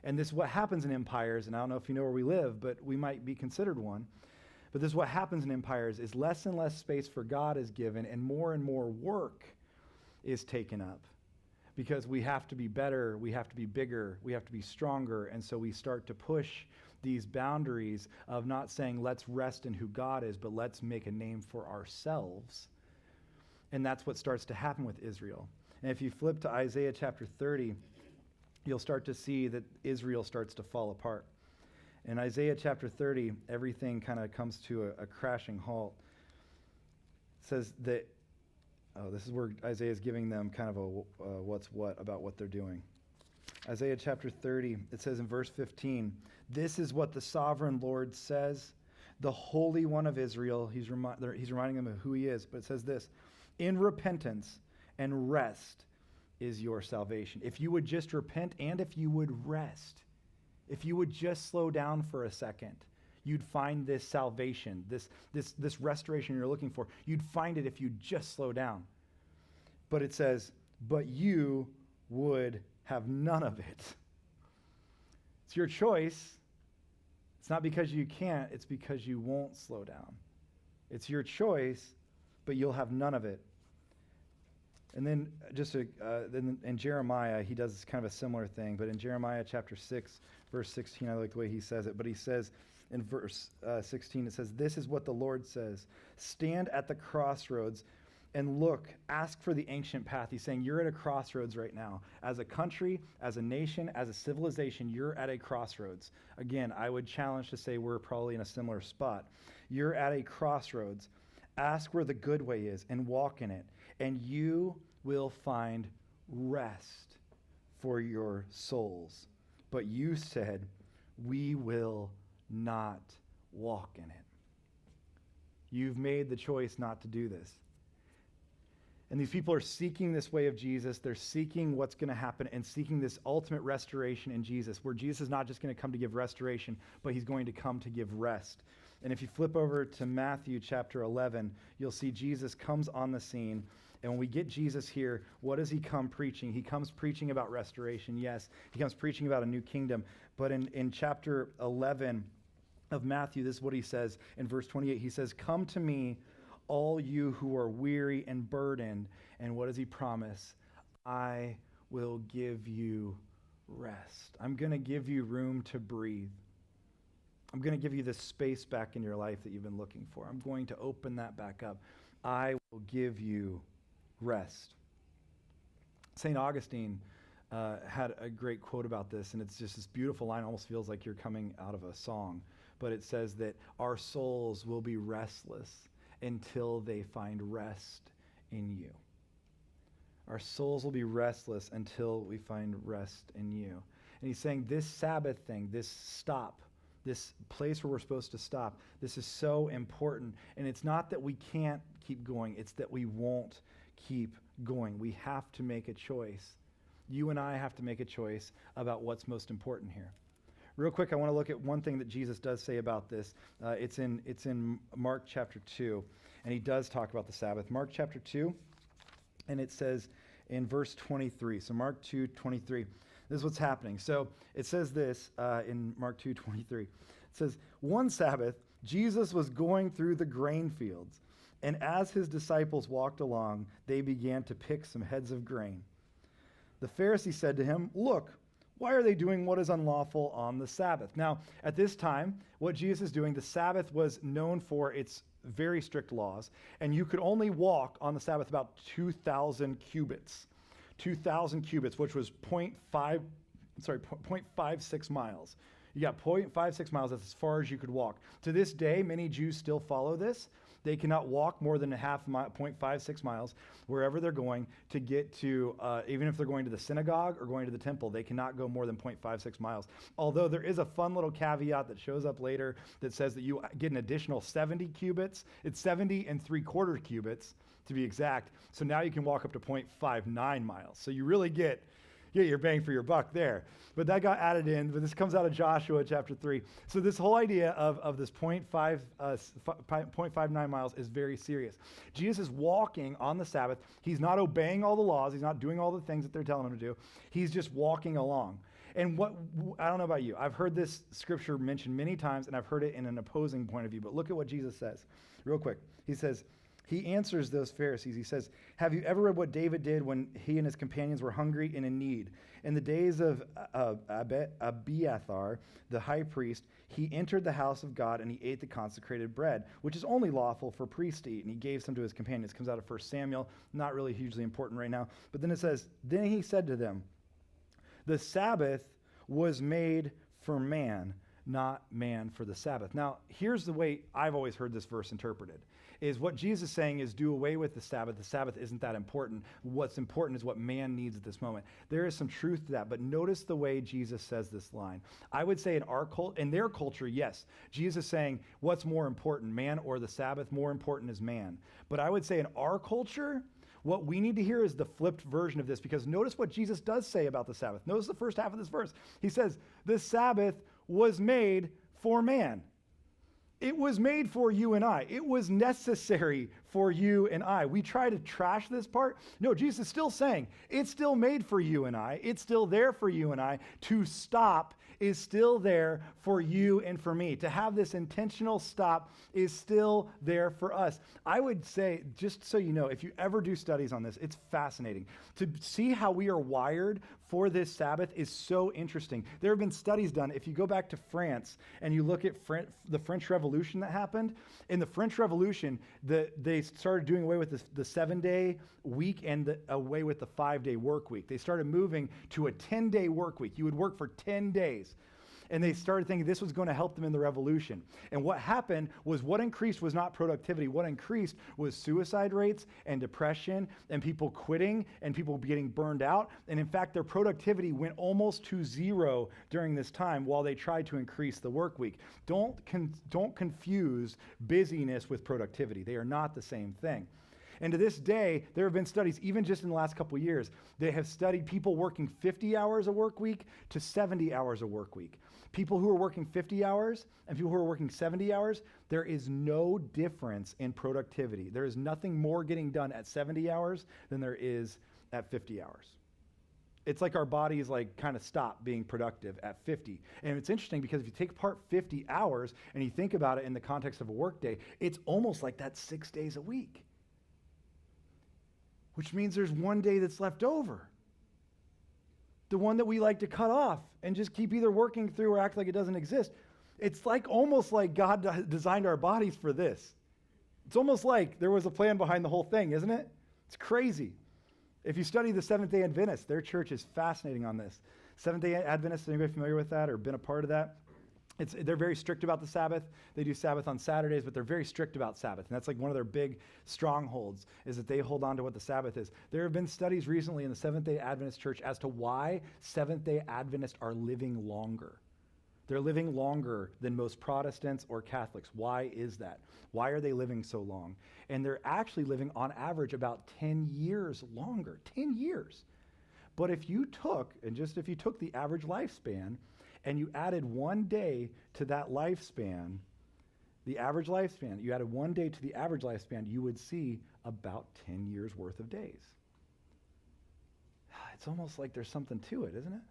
And this is what happens in empires, and I don't know if you know where we live, but we might be considered one. But this is what happens in empires, is less and less space for God is given, and more work is taken up. Because we have to be better, we have to be bigger, we have to be stronger, and so we start to push these boundaries of not saying let's rest in who God is, but let's make a name for ourselves. And that's what starts to happen with Israel. And if you flip to Isaiah chapter 30, you'll start to see that Israel starts to fall apart. In Isaiah chapter 30, everything kind of comes to a crashing halt. It says that this is where Isaiah is giving them kind of a what's what about what they're doing. Isaiah chapter 30, it says in verse 15, "This is what the sovereign Lord says, the Holy One of Israel." He's reminding them of who he is, but it says this, "In repentance and rest is your salvation." If you would just repent and if you would rest, if you would just slow down for a second, you'd find this salvation, this restoration you're looking for. You'd find it if you just slow down. But it says, but you would have none of it. It's your choice. It's not because you can't, it's because you won't slow down. It's your choice, but you'll have none of it. And then then in Jeremiah, he does kind of a similar thing, but in Jeremiah chapter 6, verse 16, I like the way he says it, but he says, in verse 16, it says, "This is what the Lord says. Stand at the crossroads and look, ask for the ancient path." He's saying you're at a crossroads right now. As a country, as a nation, as a civilization, you're at a crossroads. Again, I would challenge to say we're probably in a similar spot. You're at a crossroads. Ask where the good way is and walk in it, and you will find rest for your souls. But you said, we will not walk in it. You've made the choice not to do this. And these people are seeking this way of Jesus. They're seeking what's going to happen and seeking this ultimate restoration in Jesus, where Jesus is not just going to come to give restoration, but he's going to come to give rest. And if you flip over to Matthew chapter 11, you'll see Jesus comes on the scene. And when we get Jesus here, what does he come preaching? He comes preaching about restoration, yes. He comes preaching about a new kingdom. But in chapter 11 of Matthew, this is what he says in verse 28. He says, "Come to me, all you who are weary and burdened." And what does he promise? "I will give you rest." I'm going to give you room to breathe. I'm going to give you the space back in your life that you've been looking for. I'm going to open that back up. I will give you rest. St. Augustine had a great quote about this, and it's just this beautiful line. Almost feels like you're coming out of a song. But it says that our souls will be restless until they find rest in you. Our souls will be restless until we find rest in you. And he's saying this Sabbath thing, this stop, this place where we're supposed to stop, this is so important. And it's not that we can't keep going, it's that we won't keep going. We have to make a choice. You and I have to make a choice about what's most important here. Real quick, I want to look at one thing that Jesus does say about this. It's in Mark chapter 2, and he does talk about the Sabbath. Mark chapter 2, and it says in verse 23. So Mark 2:23. This is what's happening. So it says this in Mark 2:23. It says, "One Sabbath, Jesus was going through the grain fields, and as his disciples walked along, they began to pick some heads of grain. The Pharisees said to him, 'Look, why are they doing what is unlawful on the Sabbath?'" Now, at this time, what Jesus is doing, the Sabbath was known for its very strict laws, and you could only walk on the Sabbath about 2,000 cubits. 2,000 cubits, which was 0.56 miles. You got 0.56 miles, that's as far as you could walk. To this day, many Jews still follow this. They cannot walk more than 0.56 miles wherever they're going to get to, even if they're going to the synagogue or going to the temple, they cannot go more than 0.56 miles. Although there is a fun little caveat that shows up later that says that you get an additional 70 cubits. It's 70 and 3/4 cubits to be exact. So now you can walk up to 0.59 miles. So you really get get your bang for your buck there. But that got added in, but this comes out of Joshua chapter 3. So this whole idea of this 0.59 miles is very serious. Jesus is walking on the Sabbath. He's not obeying all the laws. He's not doing all the things that they're telling him to do. He's just walking along. And I don't know about you. I've heard this scripture mentioned many times, and I've heard it in an opposing point of view. But look at what Jesus says real quick. He says, he answers those Pharisees. He says, have you ever read what David did when he and his companions were hungry and in need? In the days of Abiathar, the high priest, he entered the house of God and he ate the consecrated bread, which is only lawful for priests to eat, and he gave some to his companions. It comes out of 1 Samuel, not really hugely important right now. But then it says, then he said to them, the Sabbath was made for man, not man for the Sabbath. Now, here's the way I've always heard this verse interpreted, is what Jesus is saying is do away with the Sabbath. The Sabbath isn't that important. What's important is what man needs at this moment. There is some truth to that, but notice the way Jesus says this line. I would say in their culture, yes, Jesus is saying what's more important, man or the Sabbath? More important is man. But I would say in our culture, what we need to hear is the flipped version of this, because notice what Jesus does say about the Sabbath. Notice the first half of this verse. He says, the Sabbath was made for man. It was made for you and I. It was necessary for you and I. We try to trash this part. No, Jesus is still saying it's still made for you and I. It's still there for you and I. To stop is still there for you and for me. To have this intentional stop is still there for us. I would say, just so you know, if you ever do studies on this, it's fascinating. To see how we are wired for this Sabbath is so interesting. There have been studies done. If you go back to France and you look at the French Revolution that happened, in the French Revolution, they started doing away with the 7-day week and away with the 5-day work week. They started moving to a 10-day work week. You would work for 10 days. And they started thinking this was going to help them in the revolution. And what happened was what increased was not productivity. What increased was suicide rates and depression and people quitting and people getting burned out. And in fact, their productivity went almost to zero during this time while they tried to increase the work week. Don't confuse busyness with productivity. They are not the same thing. And to this day, there have been studies, even just in the last couple of years, that have studied people working 50 hours a work week to 70 hours a work week. People who are working 50 hours and people who are working 70 hours, there is no difference in productivity. There is nothing more getting done at 70 hours than there is at 50 hours. It's like our bodies kind of stop being productive at 50. And it's interesting because if you take apart 50 hours and you think about it in the context of a work day, it's almost like that's 6 days a week. Which means there's one day that's left over. The one that we like to cut off and just keep either working through or act like it doesn't exist. It's almost like God designed our bodies for this. It's almost like there was a plan behind the whole thing, isn't it? It's crazy. If you study the Seventh-day Adventists, their church is fascinating on this. Seventh-day Adventists, anybody familiar with that or been a part of that? They're very strict about the Sabbath. They do Sabbath on Saturdays, but they're very strict about Sabbath. And that's one of their big strongholds, is that they hold on to what the Sabbath is. There have been studies recently in the Seventh-day Adventist church as to why Seventh-day Adventists are living longer. They're living longer than most Protestants or Catholics. Why is that? Why are they living so long? And they're actually living on average about 10 years longer. 10 years. But if you took the average lifespan and you added 1 day to that lifespan, you added 1 day to the average lifespan, you would see about 10 years worth of days. It's almost like there's something to it, isn't it?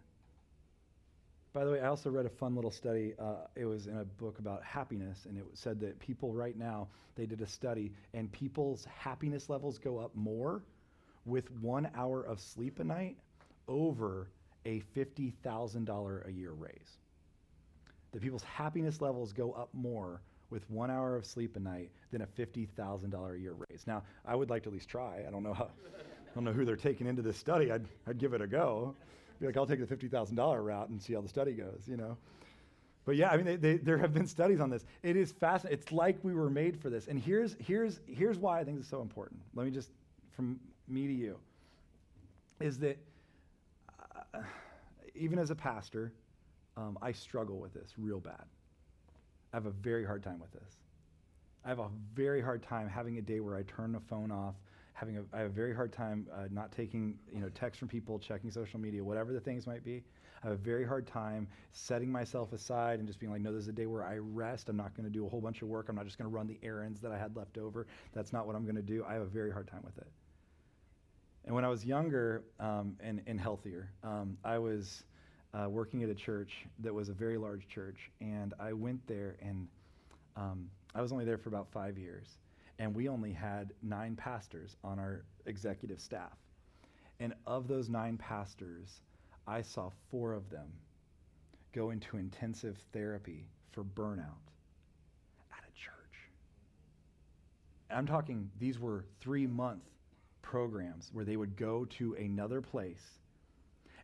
By the way, I also read a fun little study. It was in a book about happiness, and it said that people right now, they did a study, and people's happiness levels go up more with 1 hour of sleep a night over a $50,000 a year raise. The people's happiness levels go up more with 1 hour of sleep a night than a $50,000 a year raise. Now, I would like to at least try. I don't know who they're taking into this study. I'd give it a go. Be like, I'll take the $50,000 route and see how the study goes, But yeah, I mean, there have been studies on this. It is fascinating. It's like we were made for this. And here's why I think it's so important. Let me just, from me to you, is that even as a pastor, I struggle with this real bad. I have a very hard time with this. I have a very hard time having a day where I turn the phone off, I have a very hard time not taking, texts from people, checking social media, whatever the things might be. I have a very hard time setting myself aside and just being like, no, this is a day where I rest. I'm not going to do a whole bunch of work. I'm not just going to run the errands that I had left over. That's not what I'm going to do. I have a very hard time with it. And when I was younger and healthier, I was working at a church that was a very large church, and I went there, and I was only there for about 5 years, and we only had 9 pastors on our executive staff. And of those 9 pastors, I saw 4 of them go into intensive therapy for burnout at a church. I'm talking, these were 3-month programs where they would go to another place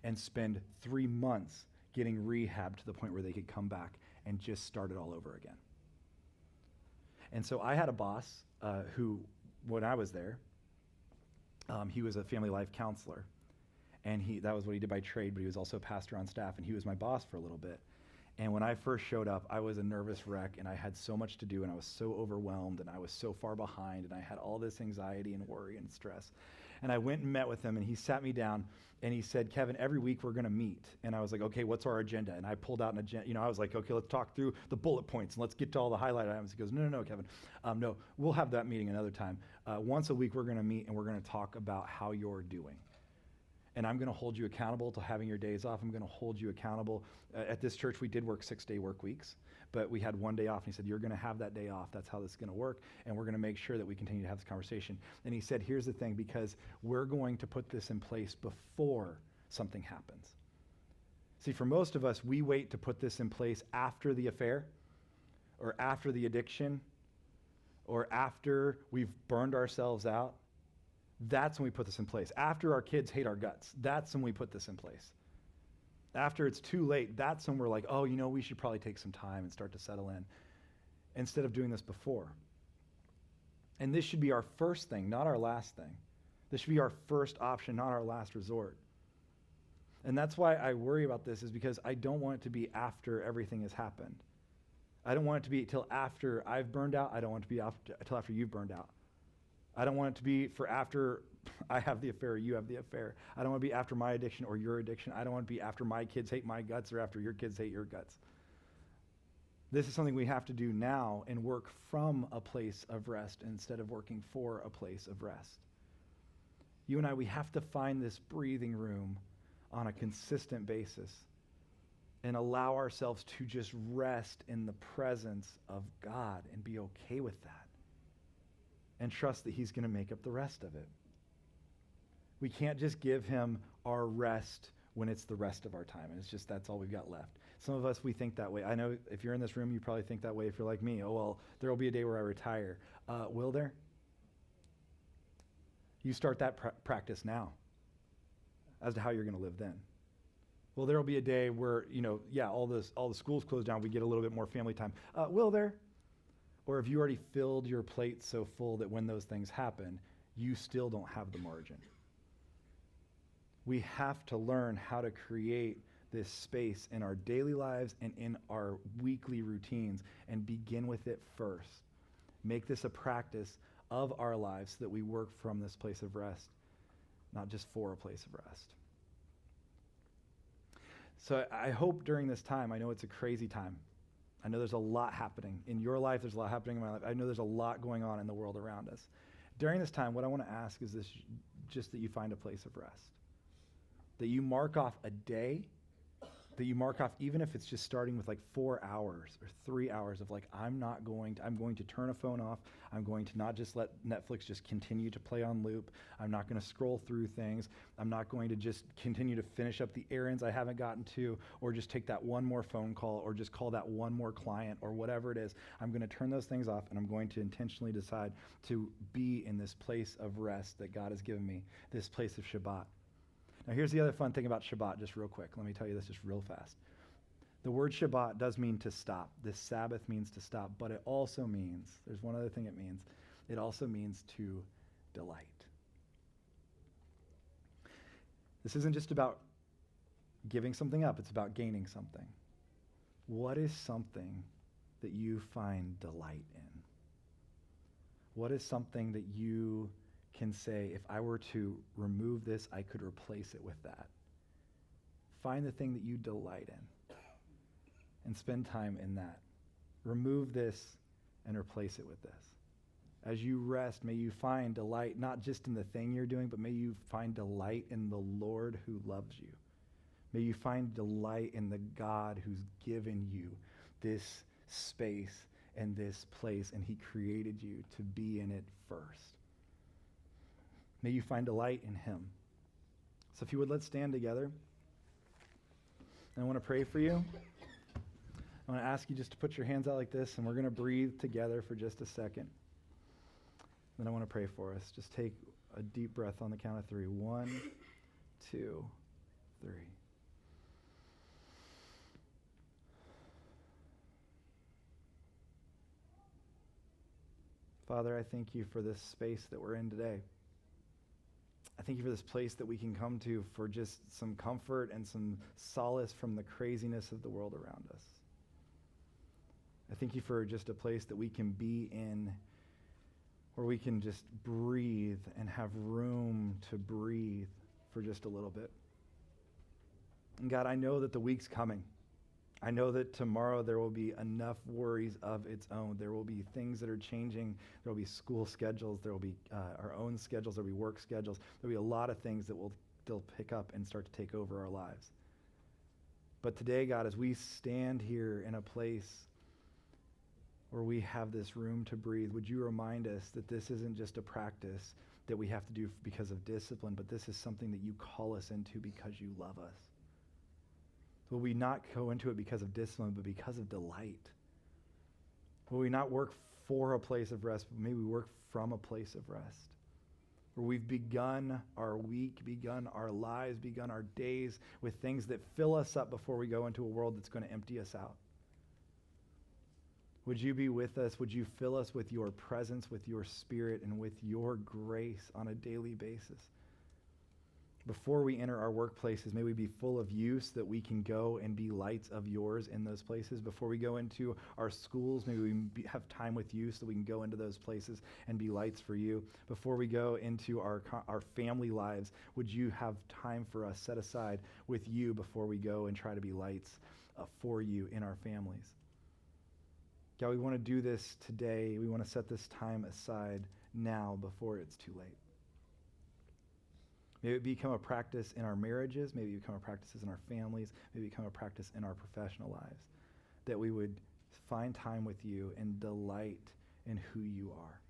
and spend 3 months getting rehab to the point where they could come back and just start it all over again. And so I had a boss who, when I was there, he was a family life counselor. And that was what he did by trade, but he was also a pastor on staff, and he was my boss for a little bit. And when I first showed up, I was a nervous wreck, and I had so much to do, and I was so overwhelmed, and I was so far behind, and I had all this anxiety and worry and stress. And I went and met with him, and he sat me down, and he said, Kevin, every week we're going to meet. And I was like, okay, what's our agenda? And I pulled out an agenda. I was like, okay, let's talk through the bullet points, and let's get to all the highlight items. He goes, no, Kevin. No, we'll have that meeting another time. Once a week we're going to meet, and we're going to talk about how you're doing. And I'm going to hold you accountable to having your days off. I'm going to hold you accountable. At this church, we did work 6-day work weeks, but we had 1 day off. And he said, you're going to have that day off. That's how this is going to work. And we're going to make sure that we continue to have this conversation. And he said, here's the thing, because we're going to put this in place before something happens. See, for most of us, we wait to put this in place after the affair or after the addiction or after we've burned ourselves out. That's when we put this in place. After our kids hate our guts, that's when we put this in place. After it's too late, that's when we're like, oh, we should probably take some time and start to settle in, instead of doing this before. And this should be our first thing, not our last thing. This should be our first option, not our last resort. And that's why I worry about this, is because I don't want it to be after everything has happened. I don't want it to be till after I've burned out. I don't want it to be till after you've burned out. I don't want it to be for after I have the affair or you have the affair. I don't want to be after my addiction or your addiction. I don't want to be after my kids hate my guts or after your kids hate your guts. This is something we have to do now and work from a place of rest instead of working for a place of rest. You and I, we have to find this breathing room on a consistent basis and allow ourselves to just rest in the presence of God and be okay with that. And trust that he's going to make up the rest of it. We can't just give him our rest when it's the rest of our time. And it's just, that's all we've got left. Some of us, we think that way. I know if you're in this room, you probably think that way if you're like me. Oh, well, there will be a day where I retire. Will there? You start that practice now as to how you're going to live then. Well, there will be a day where, all the schools close down, we get a little bit more family time. Will there? Or have you already filled your plate so full that when those things happen, you still don't have the margin? We have to learn how to create this space in our daily lives and in our weekly routines and begin with it first. Make this a practice of our lives so that we work from this place of rest, not just for a place of rest. So I hope during this time, I know it's a crazy time. I know there's a lot happening in your life. There's a lot happening in my life. I know there's a lot going on in the world around us. During this time, what I want to ask is this, just that you find a place of rest. That you mark off a day, that you mark off, even if it's just starting with like 4 hours or 3 hours of like, I'm going to turn a phone off. I'm going to not just let Netflix just continue to play on loop. I'm not going to scroll through things. I'm not going to just continue to finish up the errands I haven't gotten to, or just take that one more phone call, or just call that one more client, or whatever it is. I'm going to turn those things off, and I'm going to intentionally decide to be in this place of rest that God has given me, this place of Shabbat. Now, here's the other fun thing about Shabbat, just real quick. Let me tell you this just real fast. The word Shabbat does mean to stop. This Sabbath means to stop, but it also means, there's one other thing it means. It also means to delight. This isn't just about giving something up. It's about gaining something. What is something that you find delight in? What is something that you can say, if I were to remove this, I could replace it with that. Find the thing that you delight in and spend time in that. Remove this and replace it with this. As you rest, may you find delight not just in the thing you're doing, but may you find delight in the Lord who loves you. May you find delight in the God who's given you this space and this place, and he created you to be in it first. May you find delight in him. So if you would, let's stand together. And I want to pray for you. I want to ask you just to put your hands out like this, and we're going to breathe together for just a second. Then I want to pray for us. Just take a deep breath on the count of 3. 1, 2, 3. Father, I thank you for this space that we're in today. I thank you for this place that we can come to for just some comfort and some solace from the craziness of the world around us. I thank you for just a place that we can be in where we can just breathe and have room to breathe for just a little bit. And God, I know that the week's coming. I know that tomorrow there will be enough worries of its own. There will be things that are changing. There will be school schedules. There will be our own schedules. There will be work schedules. There will be a lot of things that they'll pick up and start to take over our lives. But today, God, as we stand here in a place where we have this room to breathe, would you remind us that this isn't just a practice that we have to do because of discipline, but this is something that you call us into because you love us. Will we not go into it because of discipline, but because of delight? Will we not work for a place of rest, but maybe we work from a place of rest? Where we've begun our week, begun our lives, begun our days with things that fill us up before we go into a world that's going to empty us out. Would you be with us? Would you fill us with your presence, with your spirit, and with your grace on a daily basis? Before we enter our workplaces, may we be full of you so that we can go and be lights of yours in those places. Before we go into our schools, may we have time with you so we can go into those places and be lights for you. Before we go into our family lives, would you have time for us set aside with you before we go and try to be lights for you in our families? God, we want to do this today. We want to set this time aside now before it's too late. May it become a practice in our marriages. Maybe it become a practice in our families. Maybe it become a practice in our professional lives. That we would find time with you and delight in who you are.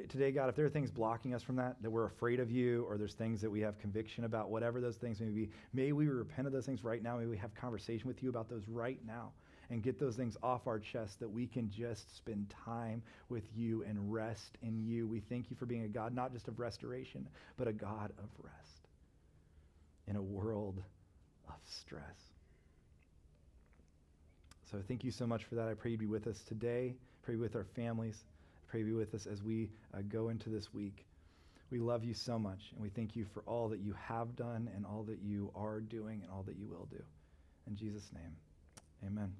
Today, God, if there are things blocking us from that we're afraid of you, or there's things that we have conviction about, whatever those things may be, may we repent of those things right now. May we have conversation with you about those right now and get those things off our chest that we can just spend time with you and rest in you. We thank you for being a God not just of restoration, but a God of rest in a world of stress. So thank you so much for that. I pray you'd be with us today. I pray you'd be with our families. I pray you'd be with us as we go into this week. We love you so much, and we thank you for all that you have done and all that you are doing and all that you will do. In Jesus' name, amen.